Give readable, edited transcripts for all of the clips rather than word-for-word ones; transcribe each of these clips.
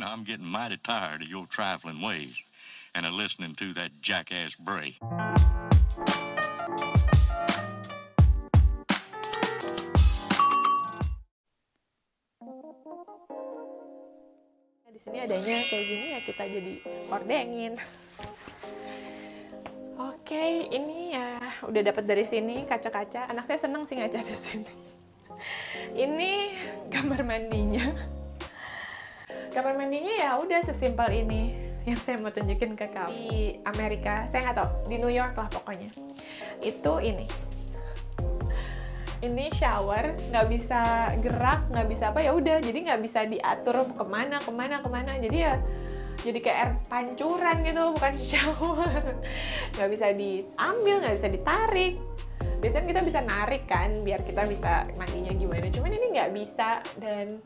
man, I'm getting mighty tired of your trifling ways and of listening to that jackass Bray. Di sini adanya kayak gini ya, kita jadi ordengin. Oke, ini ya udah dapat dari sini kaca-kaca. Anak saya seneng sih ngaca di sini. Ini kamar mandinya. Kamar mandinya ya udah sesimpel ini yang saya mau tunjukin ke kamu. Di Amerika, saya nggak tahu, di New York lah pokoknya. Itu ini shower, nggak bisa gerak, nggak bisa apa, ya udah, jadi nggak bisa diatur kemana. Jadi ya jadi kayak air pancuran gitu, bukan shower. Nggak bisa diambil, nggak bisa ditarik. Biasanya kita bisa narik kan, biar kita bisa mandinya gimana. Cuman ini nggak bisa, dan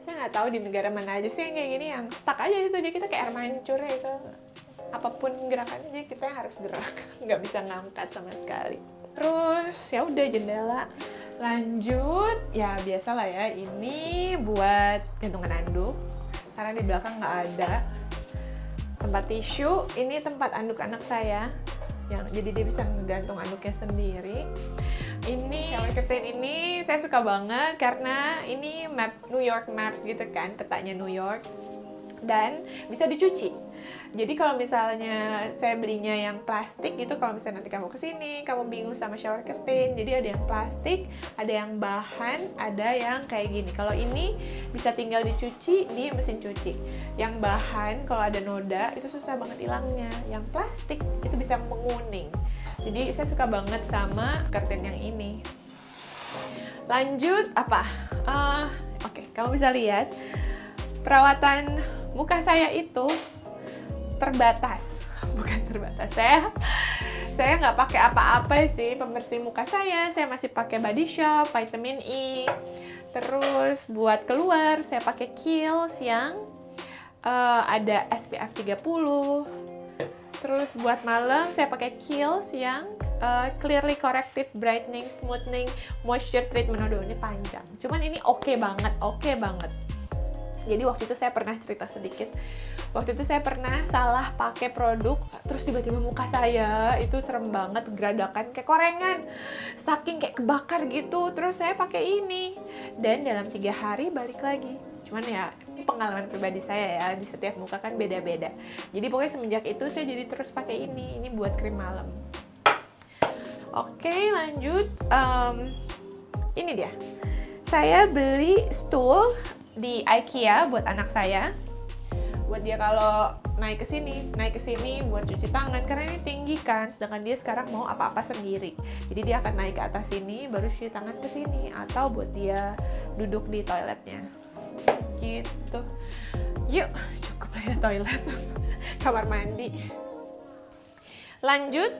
saya nggak tahu di negara mana aja sih yang kayak gini, yang stuck aja itu, jadi kita kayak air mancur ya itu. Apapun gerakannya, jadi kita yang harus gerak, nggak bisa ngangkat sama sekali. Terus ya udah jendela. Lanjut, ya biasa lah ya, ini buat gantungan anduk, karena di belakang nggak ada. Tempat tisu, ini tempat anduk anak saya, yang jadi dia bisa ngegantung anduknya sendiri. Ini shower curtain ini saya suka banget karena ini map New York Maps gitu kan, petanya New York, dan bisa dicuci. Jadi kalau misalnya saya belinya yang plastik gitu, kalau misalnya nanti kamu kesini, kamu bingung sama shower curtain, jadi ada yang plastik, ada yang bahan, ada yang kayak gini. Kalau ini bisa tinggal dicuci di mesin cuci. Yang bahan kalau ada noda itu susah banget hilangnya. Yang plastik itu bisa menguning. Jadi saya suka banget sama curtain yang ini. Lanjut apa? Oke, kamu bisa lihat perawatan muka saya itu terbatas. Bukan terbatas, saya nggak pakai apa-apa sih pembersih muka saya. Saya masih pakai Body Shop, vitamin E. Terus buat keluar saya pakai Kiehl's yang ada SPF 30. Terus buat malam saya pakai Kiehl's yang Clearly Corrective Brightening Smoothing Moisture Treatment. Aduh, ini panjang. Cuman ini oke banget. Jadi waktu itu saya pernah cerita sedikit. Waktu itu saya pernah salah pakai produk, terus tiba-tiba muka saya itu serem banget, geradakan kayak korengan, saking kayak kebakar gitu. Terus saya pakai ini, dan dalam 3 hari balik lagi. Cuman ya pengalaman pribadi saya ya, di setiap muka kan beda-beda. Jadi pokoknya semenjak itu saya jadi terus pakai ini buat krim malam. Oke, lanjut. Ini dia. Saya beli stool di IKEA buat anak saya. Buat dia kalau naik ke sini buat cuci tangan, karena ini tinggi kan, sedangkan dia sekarang mau apa-apa sendiri. Jadi dia akan naik ke atas sini baru cuci tangan ke sini, atau buat dia duduk di toiletnya. Gitu. Yuk, cukup lah ya toilet. Kamar mandi. Lanjut,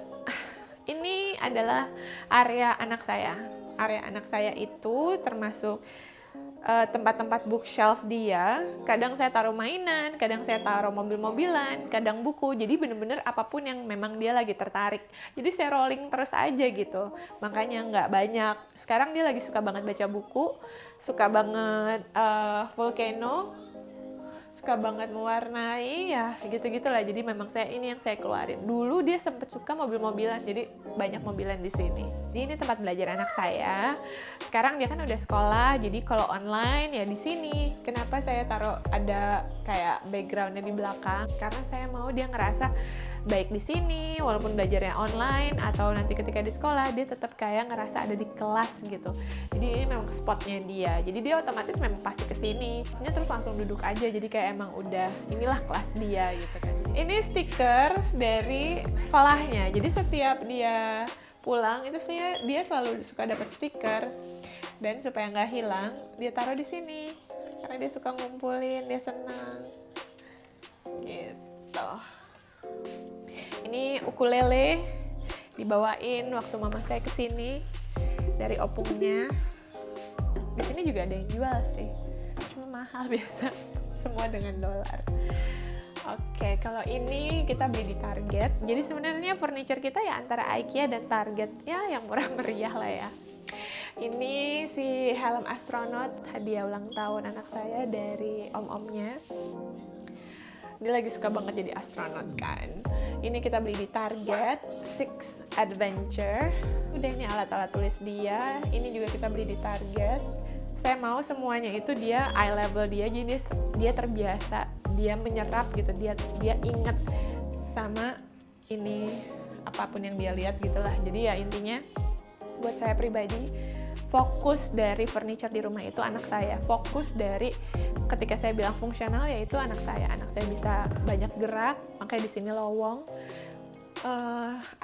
ini adalah area anak saya. Area anak saya itu termasuk tempat-tempat bookshelf dia. Kadang saya taruh mainan, kadang saya taruh mobil-mobilan, kadang buku. Jadi bener-bener apapun yang memang dia lagi tertarik. Jadi saya rolling terus aja gitu. Makanya nggak banyak. Sekarang dia lagi suka banget baca buku, suka banget volcano, suka banget mewarnai, ya gitu-gitu lah. Jadi memang ini yang saya keluarin. Dulu dia sempet suka mobil-mobilan, jadi banyak mobilan di sini. Jadi ini tempat belajar anak saya. Sekarang dia kan udah sekolah, jadi kalau online ya di sini. Kenapa saya taruh ada kayak backgroundnya di belakang? Karena saya mau dia ngerasa baik di sini, walaupun belajarnya online, atau nanti ketika di sekolah dia tetap kayak ngerasa ada di kelas gitu. Jadi ini memang spotnya dia. Jadi dia otomatis memang pasti kesini. Dia terus langsung duduk aja. Jadi kayak emang udah inilah kelas dia gitu kan. Ini stiker dari sekolahnya. Jadi setiap dia pulang itu dia selalu suka dapat stiker. Dan supaya nggak hilang, dia taruh di sini. Karena dia suka ngumpulin, dia senang. Gitu. Ini ukulele dibawain waktu mama saya kesini dari opungnya. Di sini juga ada yang jual sih, cuma mahal biasa, semua dengan dolar. Oke, kalau ini kita beli di Target. Jadi sebenarnya furniture kita ya antara IKEA dan Target, ya yang murah meriah lah ya. Ini si helm astronot, hadiah ulang tahun anak saya dari om-omnya. Dia lagi suka banget jadi astronot kan. Ini kita beli di Target, Six Adventure. Udah, ini alat-alat tulis dia. Ini juga kita beli di Target. Saya mau semuanya itu dia eye level dia, jadi dia terbiasa, dia menyerap gitu, dia inget sama ini apapun yang dia lihat gitulah. Jadi ya intinya buat saya pribadi, fokus dari furniture di rumah itu anak saya. Fokus dari ketika saya bilang fungsional yaitu anak saya. Anak saya bisa banyak gerak, makanya di sini lowong.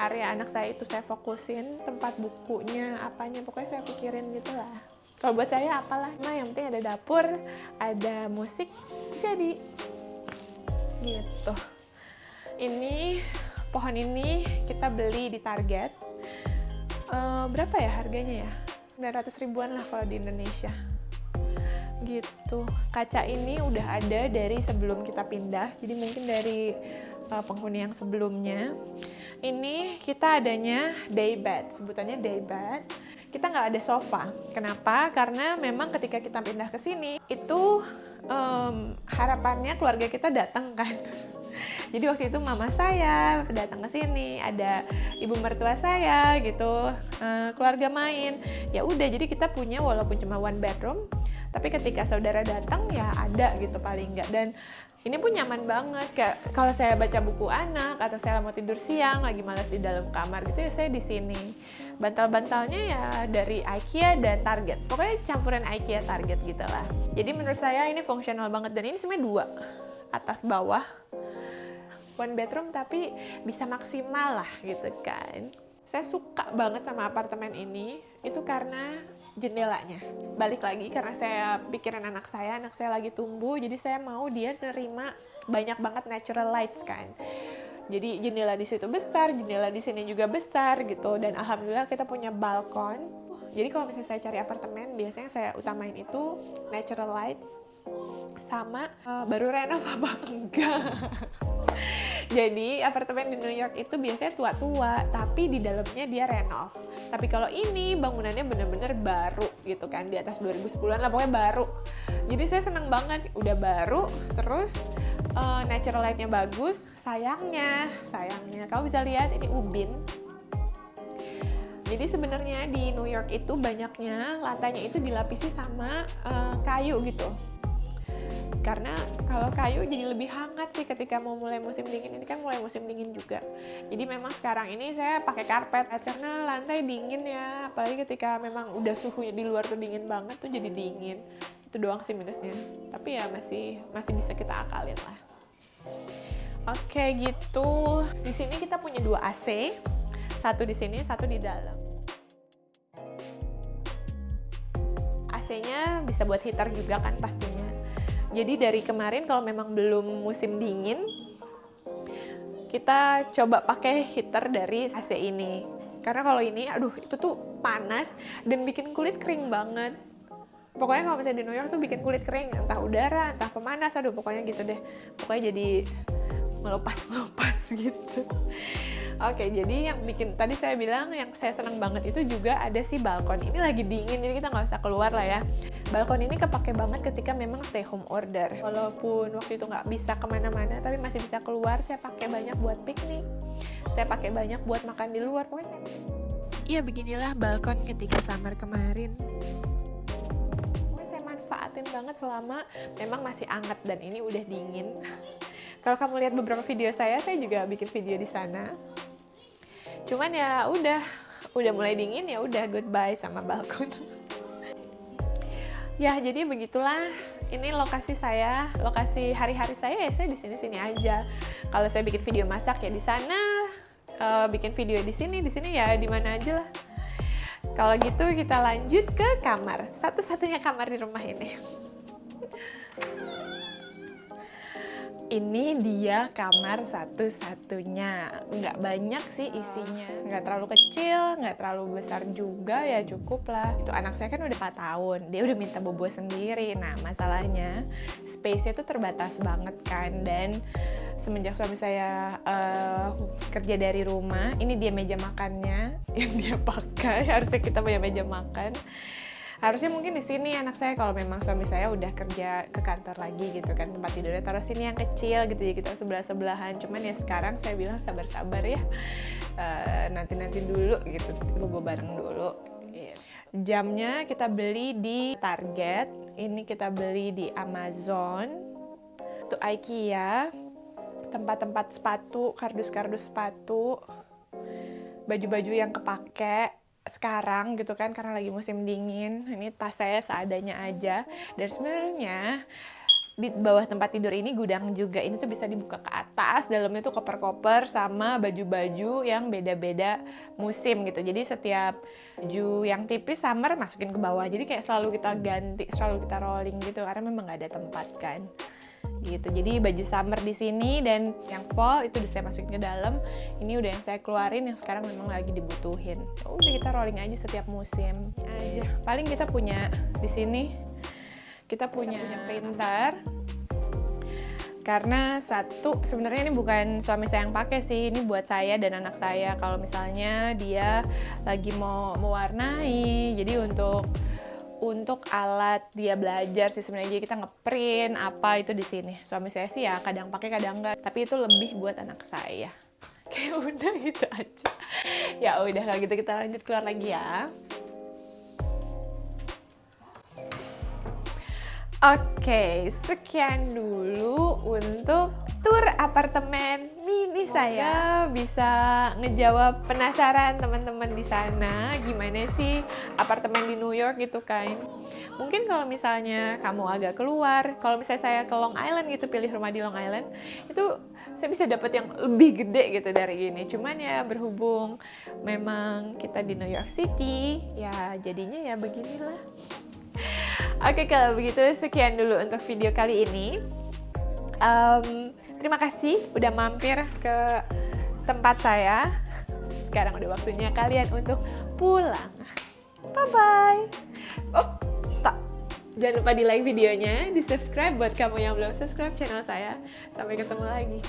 Area anak saya itu saya fokusin, tempat bukunya, apanya, pokoknya saya pikirin gitu lah. Kalau buat saya apalah, nah yang penting ada dapur, ada musik, jadi gitu. Ini pohon ini kita beli di Target. Berapa ya harganya ya? 900 ribuan lah kalau di Indonesia. Gitu. Kaca ini udah ada dari sebelum kita pindah, jadi mungkin dari penghuni yang sebelumnya. Ini kita adanya day bed, sebutannya day bed. Kita nggak ada sofa. Kenapa? Karena memang ketika kita pindah ke sini, itu harapannya keluarga kita datang kan. Jadi waktu itu mama saya datang ke sini, ada ibu mertua saya gitu, keluarga main. Ya udah, jadi kita punya walaupun cuma one bedroom, tapi ketika saudara datang ya ada gitu paling nggak. Dan ini pun nyaman banget, kayak kalau saya baca buku anak atau saya mau tidur siang lagi malas di dalam kamar gitu ya saya di sini. Bantal-bantalnya ya dari IKEA dan Target, pokoknya campuran IKEA Target gitu lah. Jadi menurut saya ini fungsional banget, dan ini sebenarnya 2, atas bawah, one bedroom tapi bisa maksimal lah gitu kan. Saya suka banget sama apartemen ini, itu karena jendelanya. Balik lagi karena saya pikiran anak saya lagi tumbuh, jadi saya mau dia nerima banyak banget natural lights kan. Jadi jendela di situ besar, jendela di sini juga besar gitu, dan alhamdulillah kita punya balkon. Jadi kalau misalnya saya cari apartemen, biasanya saya utamain itu natural lights sama baru renov apa enggak. Jadi apartemen di New York itu biasanya tua-tua, tapi di dalamnya dia renov. Tapi kalau ini bangunannya bener-bener baru gitu kan, di atas 2010-an lah, pokoknya baru. Jadi saya seneng banget, udah baru, terus natural light-nya bagus. Sayangnya, kamu bisa lihat ini ubin. Jadi sebenarnya di New York itu banyaknya lantainya itu dilapisi sama kayu gitu. Karena kalau kayu jadi lebih hangat sih ketika mau mulai musim dingin. Ini kan mulai musim dingin juga. Jadi memang sekarang ini saya pakai karpet karena lantai dingin ya. Apalagi ketika memang udah suhunya di luar tuh dingin banget tuh jadi dingin. Itu doang sih minusnya. Tapi ya masih bisa kita akalin lah. Oke gitu. Di sini kita punya 2 AC. Satu di sini, satu di dalam. AC-nya bisa buat heater juga kan pastinya. Jadi dari kemarin kalau memang belum musim dingin, kita coba pakai heater dari AC ini. Karena kalau ini, aduh itu tuh panas dan bikin kulit kering banget. Pokoknya kalau misalnya di New York tuh bikin kulit kering, entah udara, entah pemanas, aduh pokoknya gitu deh. Pokoknya jadi melupas gitu. Oke, jadi yang bikin, tadi saya bilang yang saya senang banget itu juga ada si balkon. Ini lagi dingin, jadi kita nggak usah keluar lah ya. Balkon ini kepake banget ketika memang stay home order. Walaupun waktu itu nggak bisa kemana-mana, tapi masih bisa keluar, saya pakai banyak buat piknik. Saya pakai banyak buat makan di luar, pokoknya. Iya, beginilah balkon ketika summer kemarin. Saya manfaatin banget selama memang masih hangat dan ini udah dingin. Kalau kamu lihat beberapa video saya juga bikin video di sana. Cuman ya udah mulai dingin ya udah goodbye sama balkon. Ya jadi begitulah. Ini lokasi saya, lokasi hari-hari saya ya saya di sini aja. Kalau saya bikin video masak ya di sana, bikin video di sini ya di mana aja lah. Kalau gitu kita lanjut ke kamar. Satu-satunya kamar di rumah ini. Ini dia kamar satu-satunya. Nggak banyak sih isinya. Nggak terlalu kecil, nggak terlalu besar juga, ya cukup lah. Itu anak saya kan udah 4 tahun, dia udah minta bobo sendiri. Nah, masalahnya space-nya tuh terbatas banget kan. Dan semenjak suami saya kerja dari rumah. Ini dia meja makannya yang dia pakai. Harusnya kita punya meja makan. Harusnya mungkin di sini anak saya, kalau memang suami saya udah kerja ke kantor lagi gitu kan, tempat tidurnya taruh sini yang kecil gitu ya, kita sebelah-sebelahan. Cuman ya sekarang saya bilang sabar-sabar ya, nanti dulu gitu, bobo bareng dulu. Jamnya kita beli di Target, ini kita beli di Amazon, itu IKEA, tempat-tempat sepatu, kardus-kardus sepatu, baju-baju yang kepake sekarang gitu kan, karena lagi musim dingin. Ini tas saya seadanya aja. Dan sebenarnya di bawah tempat tidur ini gudang juga. Ini tuh bisa dibuka ke atas, dalamnya tuh koper-koper sama baju-baju yang beda-beda musim gitu. Jadi setiap baju yang tipis summer masukin ke bawah. Jadi kayak selalu kita ganti, selalu kita rolling gitu, karena memang gak ada tempat kan. Gitu. Jadi baju summer di sini dan yang fall itu udah saya masukin ke dalam. Ini udah yang saya keluarin yang sekarang memang lagi dibutuhin. Udah kita rolling aja setiap musim aja. Paling kita punya di sini kita punya printer. Karena satu, sebenarnya ini bukan suami saya yang pakai sih, ini buat saya dan anak saya. Kalau misalnya dia lagi mau mewarnai, jadi untuk alat dia belajar sih sebenarnya, kita ngeprint apa itu di sini. Suami saya sih ya kadang pakai kadang enggak, tapi itu lebih buat anak saya. Kayak udah gitu aja. Ya udah kalau gitu kita lanjut keluar lagi ya. Oke, sekian dulu untuk tur apartemen mini saya. Bisa ngejawab penasaran teman-teman di sana, gimana sih apartemen di New York gitu kan. Mungkin kalau misalnya kamu agak keluar, kalau misalnya saya ke Long Island gitu, pilih rumah di Long Island, itu saya bisa dapat yang lebih gede gitu dari ini. Cuman ya berhubung memang kita di New York City, ya jadinya ya beginilah. Oke, kalau begitu sekian dulu untuk video kali ini. Terima kasih udah mampir ke tempat saya. Sekarang udah waktunya kalian untuk pulang. Bye-bye. Oh, stop. Jangan lupa di like videonya, di subscribe buat kamu yang belum subscribe channel saya. Sampai ketemu lagi.